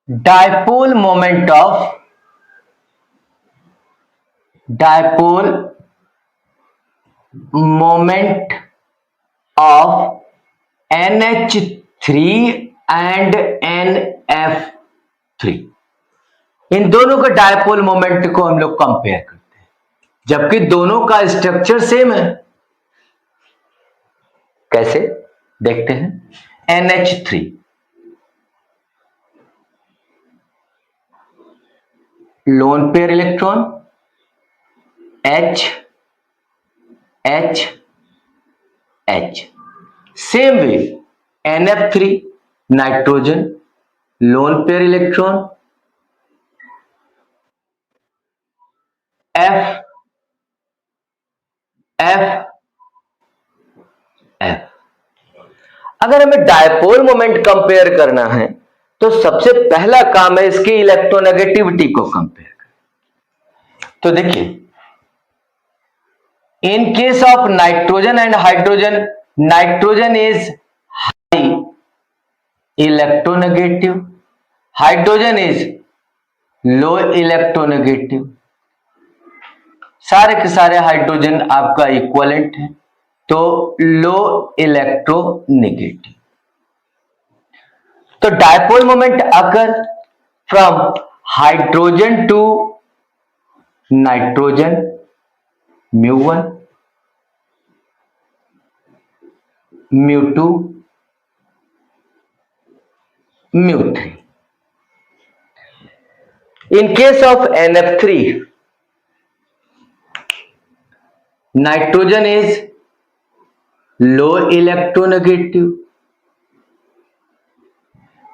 dipole moment of NH3 and NF3, इन दोनों का dipole moment को हम लोग कंपेयर करते हैं, जबकि दोनों का स्ट्रक्चर सेम है। कैसे देखते हैं? NH3 lone pair electron, H H H। Same way NF3 nitrogen lone pair electron, F F F। अगर हमें डायपोल मोमेंट कंपेयर करना है तो सबसे पहला काम है इसकी इलेक्ट्रोनेगेटिविटी को कंपेयर करना। तो देखिए, in case of nitrogen and hydrogen, nitrogen is high electronegative, hydrogen is low electronegative. सारे के सारे हाइड्रोजन आपका इक्वलेंट है, तो लो इलेक्ट्रोनेगेटिव। तो dipole moment occur from hydrogen to nitrogen μ1 μ2 μ3। in case of NF3, nitrogen is low electronegative,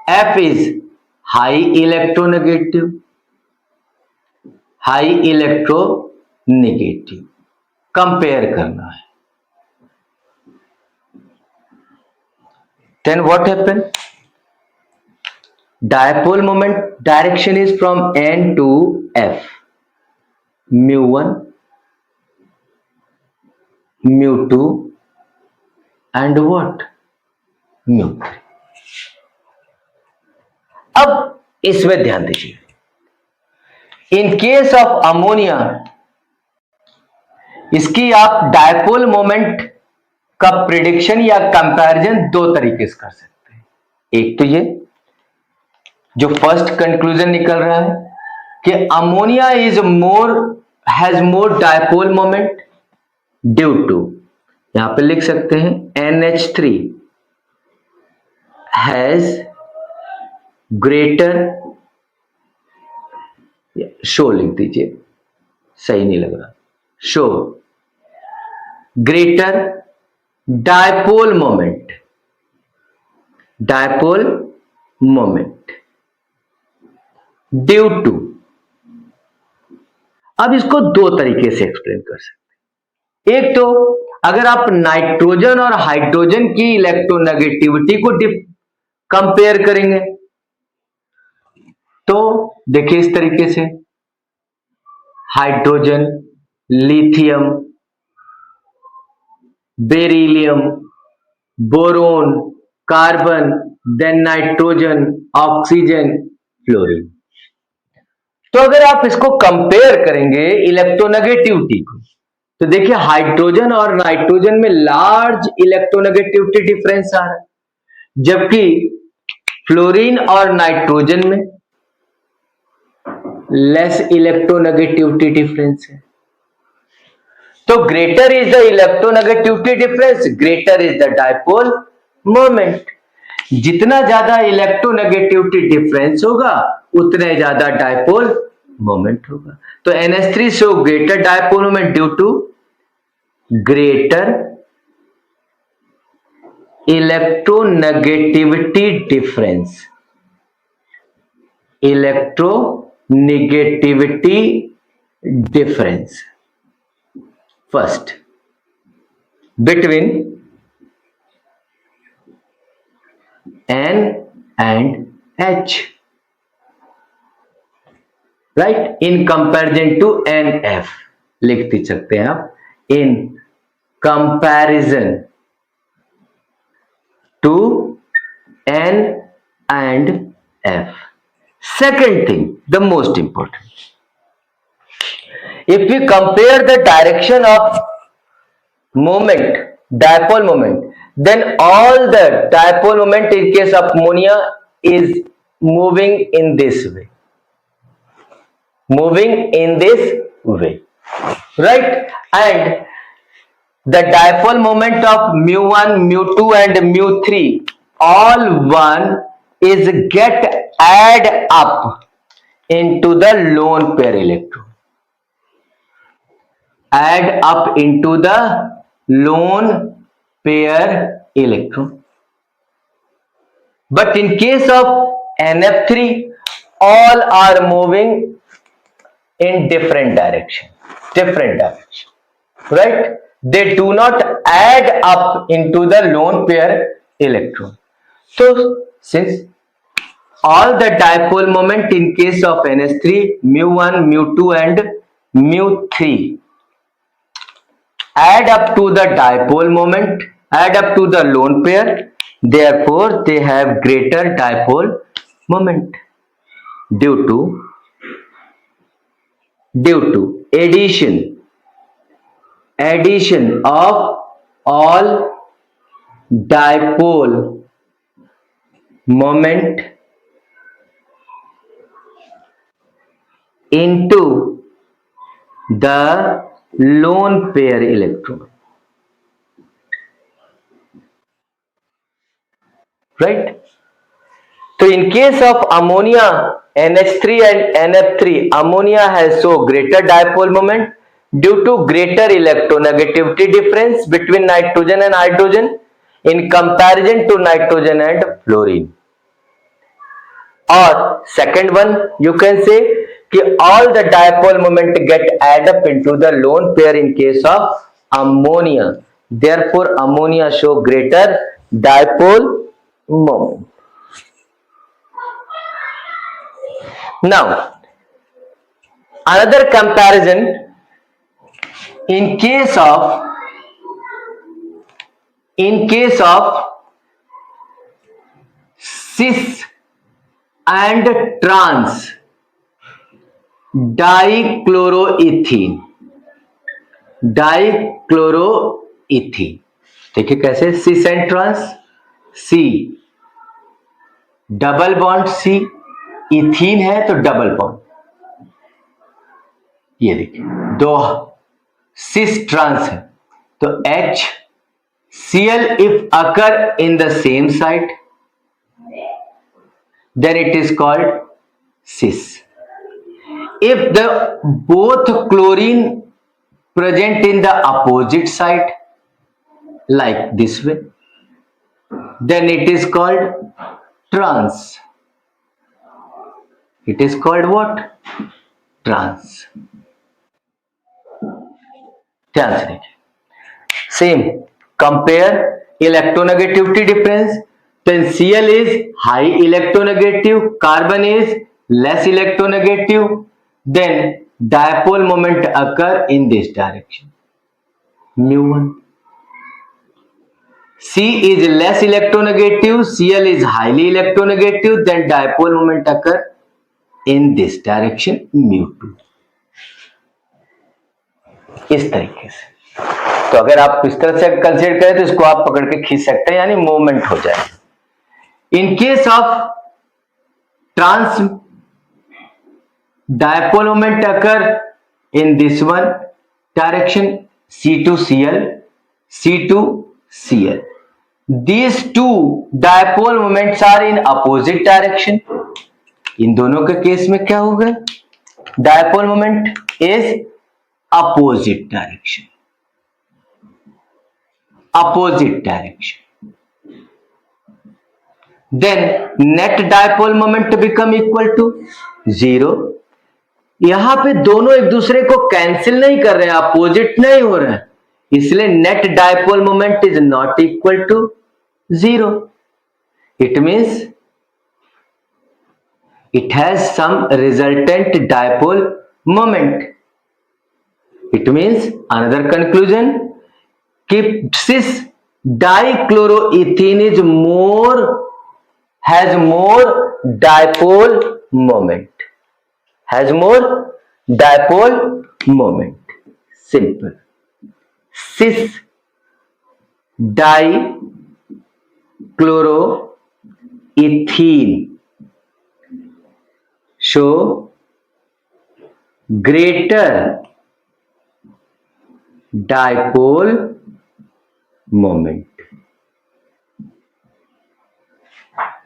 F is high electronegative, high electronegative। Compare करना है। Then what happened? Dipole moment direction is from N to F, μ1 μ2 and what? μ3। अब इसमें ध्यान दीजिए, इन case of ammonia इसकी आप dipole moment का prediction या कंपैरिजन दो तरीके से कर सकते हैं। एक तो ये जो फर्स्ट कंक्लूजन निकल रहा है कि ammonia has more dipole moment due to, यहां पे लिख सकते हैं NH3 हैज ग्रेटर, शो लिख दीजिए, सही नहीं लग रहा, show greater dipole moment due to. अब इसको दो तरीके से एक्सप्लेन कर सकते हैं। एक तो अगर आप नाइट्रोजन और हाइड्रोजन की इलेक्ट्रोनेगेटिविटी को कंपेयर करेंगे तो देखिए इस तरीके से, hydrogen, lithium, beryllium, boron, carbon, then nitrogen, oxygen, fluorine. तो अगर आप इसको कंपेयर करेंगे इलेक्ट्रोनेगेटिविटी को, तो देखिए हाइड्रोजन और नाइट्रोजन में लार्ज इलेक्ट्रोनेगेटिविटी डिफरेंस आ रहा है, जबकि फ्लोरीन और नाइट्रोजन में लेस इलेक्ट्रोनेगेटिविटी डिफरेंस है। तो greater is the electronegativity difference, greater is the dipole moment. जितना ज्यादा इलेक्ट्रोनेगेटिविटी डिफरेंस होगा उतने ज्यादा डायपोल मोमेंट होगा। तो NH3 show greater dipole moment due to greater electronegativity difference, electronegativity difference first between N and H, right, in comparison to NF लिख भी सकते हैं आप, in comparison to N and F। Second thing, the most important. If we compare the direction of moment, dipole moment, then all the dipole moment in case of ammonia is moving in this way. Moving in this way. Right? And the dipole moment of mu1, mu2 and mu3, all one is get add up into the lone pair electron. Add up into the lone pair electron. But in case of NF3, all are moving in different direction. Right? They do not add up into the lone pair electron. So since all the dipole moment in case of NS3, mu1, mu2 and mu3 add up to the dipole moment, add up to the lone pair, therefore they have greater dipole moment due to addition of all dipole moment into the lone pair electron. Right? So in case of ammonia, NH3 and NF3, ammonia has so greater dipole moment due to greater electronegativity difference between nitrogen and hydrogen in comparison to nitrogen and fluorine. Or second one, you can say कि all the dipole moment get add up into the lone pair in case of ammonia. Therefore, ammonia show greater dipole moment. Now, another comparison in case of cis and trans dichloroethene. देखिए कैसे cis and trans, C double bond C, ethene है तो double bond, ये देखिए दो cis trans है तो HCl if occur in the same site then it is called cis. If the both chlorine present in the opposite site like this way, then it is called trans. It is called what? Trans. ध्यान से देखिए. Same. Compare electronegativity difference. Then Cl is high electronegative, carbon is less electronegative. Then dipole moment occur in this direction. mu1. C is less electronegative, Cl is highly electronegative, then dipole moment occur in this direction, mu2. इस तरीके से. तो अगर आप इस तरह से consider करें तो इसको आप पकड़ के खींच सकते हैं, यानी मूवमेंट हो जाए. In case of trans dipole moment occur in this one direction, C2Cl, C2Cl. These two dipole moments are in opposite direction. इन दोनों के केस में क्या होगा? Dipole moment is opposite direction. Then net dipole moment become equal to 0. यहां पे दोनों एक दूसरे को कैंसिल नहीं कर रहे हैं, अपोजिट नहीं हो रहे हैं, इसलिए net dipole moment is not equal to 0. It means it has some resultant dipole moment. It means another conclusion कि cis dichloroethene is has more dipole moment, has more dipole moment. Simple. Cis dichloroethene show greater dipole moment.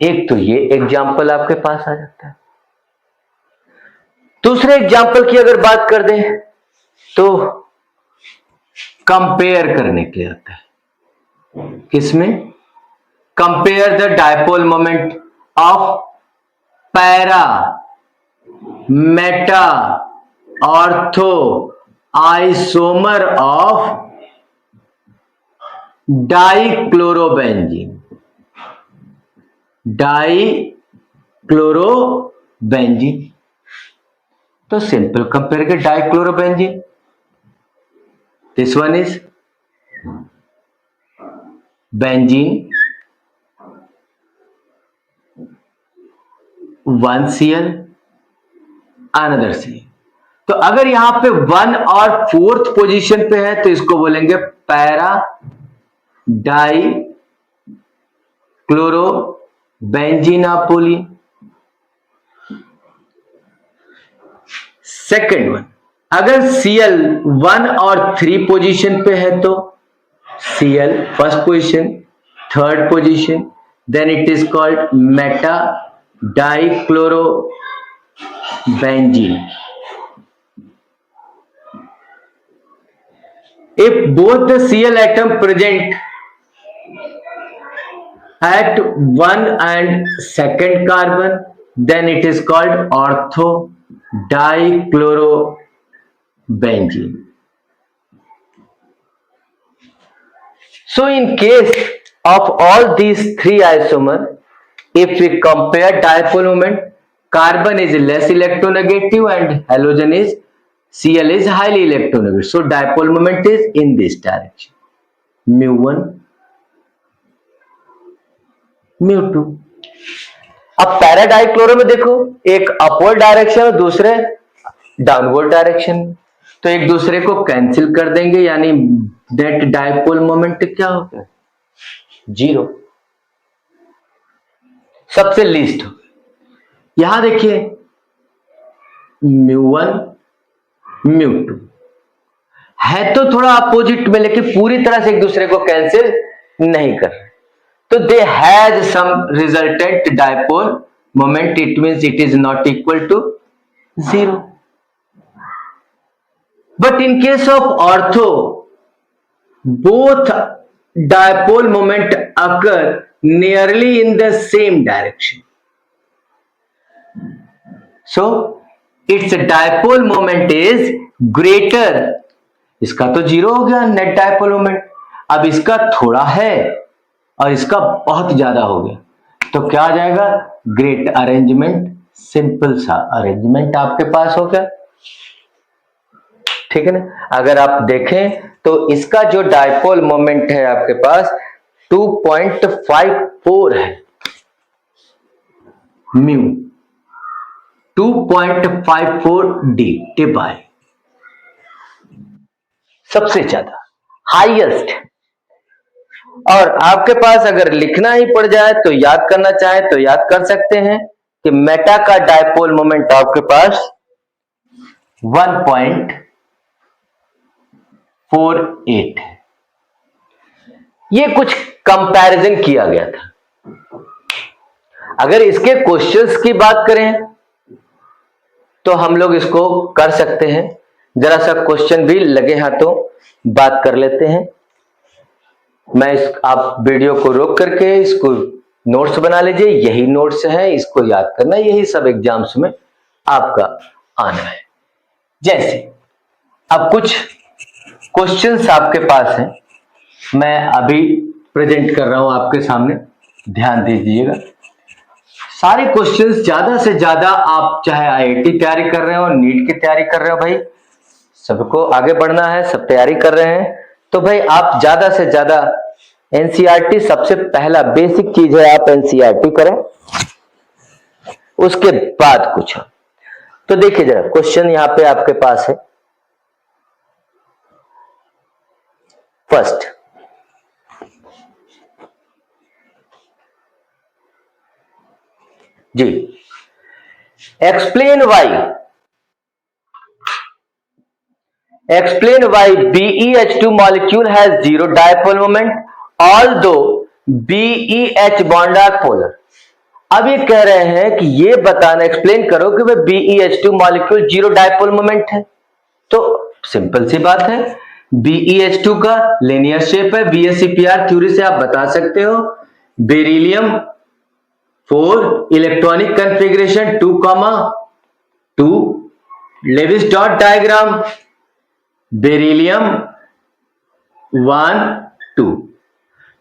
एक तो ये example आपके पास आ जाता है। दूसरे example की अगर बात कर दें तो कंपेयर करने के लिए आता है। किसमें? Compare the dipole moment of para Meta ortho isomer of dichlorobenzene. Dichlorobenzene तो सिंपल कंपेयर के dichlorobenzene, this one is benzene 1Cl another Cl। तो अगर यहां पे 1 और 4th पोजीशन पे है तो इसको बोलेंगे पैरा डाई क्लोरो बेंजीनापोलिन। सेकेंड वन, अगर Cl 1 और 3 पोजीशन पे है तो Cl first position, third position, then it is called meta dichlorobenzene. If both the Cl atom present at 1 and 2nd carbon, then it is called ortho dichlorobenzene. So in case of all these three isomers, if we compare dipole moment, carbon is less electronegative and halogen is Cl is highly electronegative. So dipole moment is in this direction, mu1 mu2। अब पैराडाइक्लोरो में देखो एक upward direction और दूसरे downward direction, तो एक दूसरे को कैंसिल कर देंगे, यानी नेट डाइपोल मोमेंट क्या हो गया? 0, सबसे लीस्ट हो गया। यहां देखिए mu1 mu2 है तो थोड़ा अपोजिट में, लेकिन पूरी तरह से एक दूसरे को कैंसिल नहीं कर रहे, तो they has some resultant dipole moment, it means it is not equal to 0। But in case of ortho both dipole moment occur nearly in the same direction, so its dipole moment is greater। इसका तो 0 हो गया net dipole moment, अब इसका थोड़ा है और इसका बहुत ज्यादा हो गया, तो क्या आ जाएगा? ग्रेट अरेंजमेंट, सिंपल सा अरेंजमेंट आपके पास हो गया, ठीक है ना। अगर आप देखें तो इसका जो डाइपोल मोमेंट है आपके पास 2.54 है, म्यू 2.54 डी बाय सबसे ज्यादा हाईएस्ट। और आपके पास अगर लिखना ही पड़ जाए तो याद करना चाहे तो याद कर सकते हैं कि मेटा का डाइपोल मोमेंट आपके पास 1.48 है। ये कुछ कंपैरिजन किया गया था। अगर इसके क्वेश्चंस की बात करें तो हम लोग इसको कर सकते हैं, जरा सा क्वेश्चन भी लगे हाथों बात कर लेते हैं। आप वीडियो को रोक करके इसको नोट्स बना लीजिए, यही नोट्स है, इसको याद करना, यही सब एग्जाम्स में आपका आना है। जैसे अब कुछ क्वेश्चंस आपके पास हैं, मैं अभी प्रेजेंट कर रहा हूं आपके सामने, ध्यान दीजिएगा। सारे क्वेश्चंस ज्यादा से ज्यादा, आप चाहे आईआईटी तैयारी कर रहे हो, नीट की तैयारी कर रहे हो, भाई सबको आगे बढ़ना है, सब तैयारी कर रहे हैं, तो भाई आप ज्यादा से ज्यादा एनसीईआरटी सबसे पहला बेसिक चीज है, आप एनसीईआरटी करें। उसके बाद कुछ। तो देखिए जरा क्वेश्चन यहां पे आपके पास है। फर्स्ट, जी, explain why BeH2 molecule has zero dipole moment although BeH bond are polar। अब ये कह रहे हैं कि ये बताना, एक्सप्लेन करो कि भाई BeH2 molecule zero dipole moment है। तो सिंपल सी बात है, BeH2 का लिनियर शेप है, BSCPR थ्योरी से आप बता सकते हो। Beryllium 4 electronic configuration 2,2, Lewis dot diagram beryllium 1 2।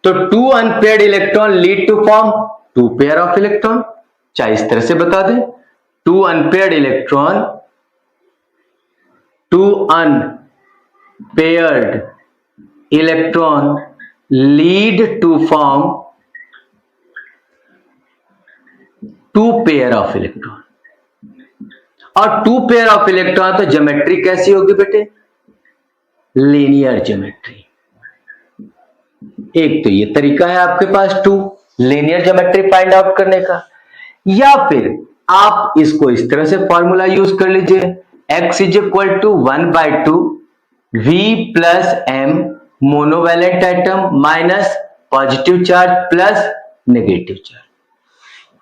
तो 2 unpaired electron lead to form 2 pair of electron. चाहे इस तरह से बता दें, 2 unpaired electron, 2 unpaired electron lead to form 2 pair of electron. और 2 पेयर ऑफ इलेक्ट्रॉन तो ज्योमेट्री कैसी होगी बेटे? Linear geometry. एक तो ये तरीका है आपके पास 2 लीनियर ज्योमेट्री फाइंड आउट करने का, या फिर आप इसको इस तरह से फॉर्मूला यूज कर लीजिए, x is equal to 1/2 v plus m monovalent atom minus positive charge plus negative charge.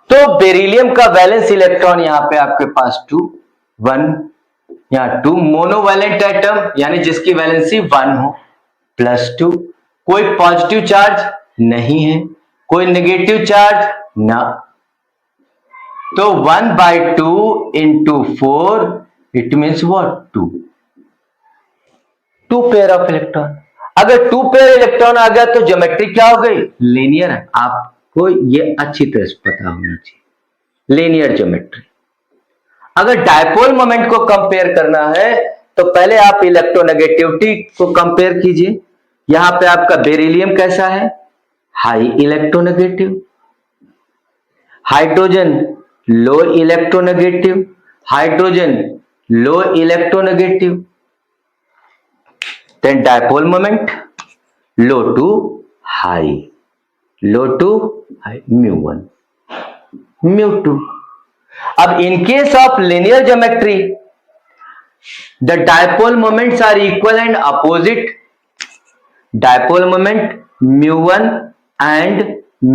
तो बेरिलियम का वैलेंस इलेक्ट्रॉन यहां पे आपके पास 2 1, यहां 2 मोनोवैलेंट एटम यानी जिसकी वैलेंसी 1 हो प्लस 2, कोई पॉजिटिव चार्ज नहीं है, कोई नेगेटिव चार्ज ना। तो 1/2 into 4 it means what 2 pair of electron. अगर 2 पेयर इलेक्ट्रॉन आ गया तो ज्योमेट्री क्या हो गई? लीनियर। आपको ये अच्छी तरह से पता होना चाहिए, लीनियर ज्योमेट्री। अगर डायपोल मोमेंट को कंपेयर करना है तो पहले आप इलेक्ट्रोनेगेटिविटी को कंपेयर कीजिए। यहां पे आपका बेरिलियम कैसा है? High electronegative, hydrogen low electronegative, hydrogen low electronegative, then dipole moment low to high, low to high, μ1 μ2। अब in case of linear geometry the dipole moments are equal and opposite। dipole moment μ1 and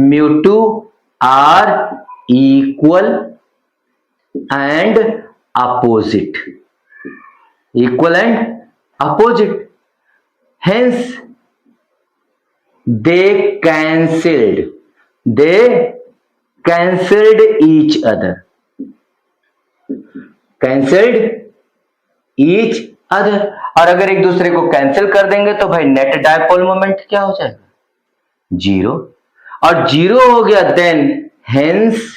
μ2 are equal and opposite, equal and opposite, hence they cancelled each other, cancelled each other. और अगर एक दूसरे को cancel कर देंगे तो भाई net dipole moment क्या हो जाएगा? 0। और 0 हो गया then hence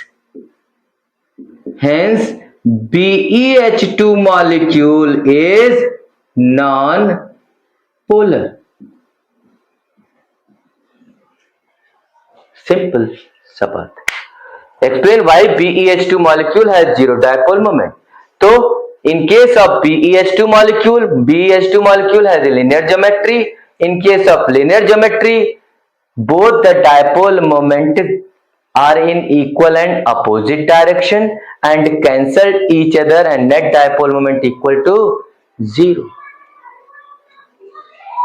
BeH2 molecule is non polar. Simple सा बात। Explain why BeH2 molecule has zero dipole moment। तो in case of BeH2 molecule has a linear geometry। In case of linear geometry, both the dipole moment are in equal and opposite direction and cancel each other and net dipole moment equal to 0।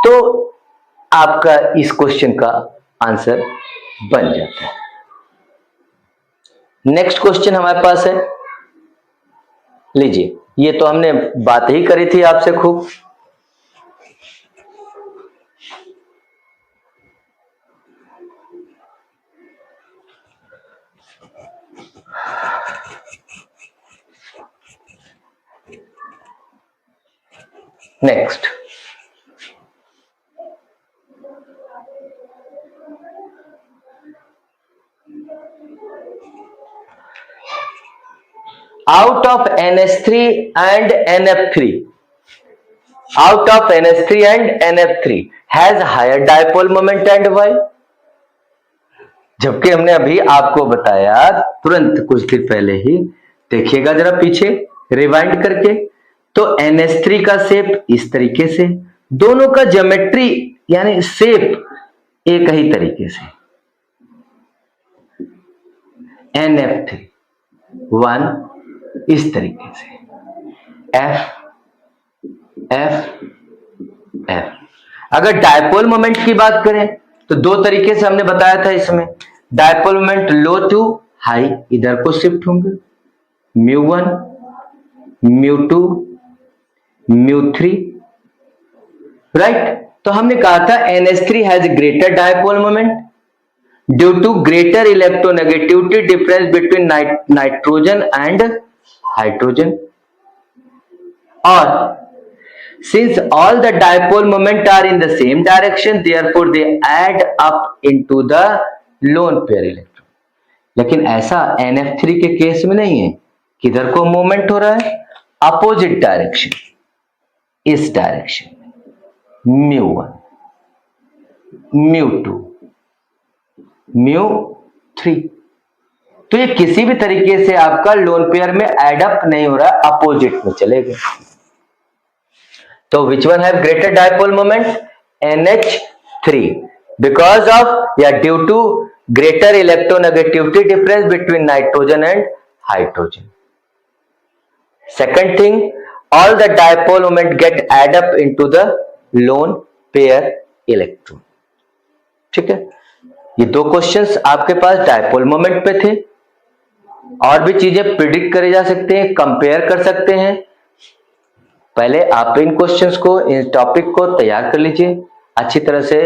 तो आपका इस question का answer बन जाता है। Next question हमारे पास है, लीजिए, ये तो हमने बात ही करी थी आपसे खूब। Next, out of NH3 and NF3 has higher dipole moment and why। जबकि हमने अभी आपको बताया तुरंत कुछ देर पहले ही देखिएगा जरा पीछे रिवाइंड करके। तो NH3 का शेप इस तरीके से, दोनों का ज्योमेट्री यानी शेप एक ही तरीके से। NF3 1 इस तरीके से, F F F। अगर डायपोल मोमेंट की बात करें तो दो तरीके से हमने बताया था इसमें। Dipole moment low to high इधर को शिफ्ट होंगे, μ1 μ2 μ3, राइट। तो हमने कहा था NH3 has greater dipole moment due to greater electronegativity difference between nitrogen and hydrogen, और since all the dipole moment are in the same direction therefore they add up into the lone pair electron। लेकिन ऐसा NF3 के case में नहीं है। किधर को movement हो रहा है? अपोजिट डायरेक्शन, इस डायरेक्शन में, μ1 μ2 μ3। तो ये किसी भी तरीके से आपका लोन पेयर में एड अप नहीं हो रहा, अपोजिट में चले गए। तो which one have greater dipole moment? NH3 because of या due to greater electronegativity difference between nitrogen and hydrogen। Second thing, all the dipole moment get add up into the lone pair electron। ठीक है, ये दो questions आपके पास dipole moment पे थे। और भी चीजें प्रिडिक्ट करे जा सकते हैं, कंपेयर कर सकते हैं। पहले आप इन क्वेश्चंस को, इन टॉपिक को तैयार कर लीजिए, अच्छी तरह से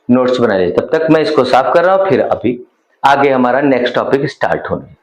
नोट्स बना लीजिए। तब तक मैं इसको साफ कर रहा हूं, फिर अभी आगे हमारा नेक्स्ट टॉपिक स्टार्ट होने।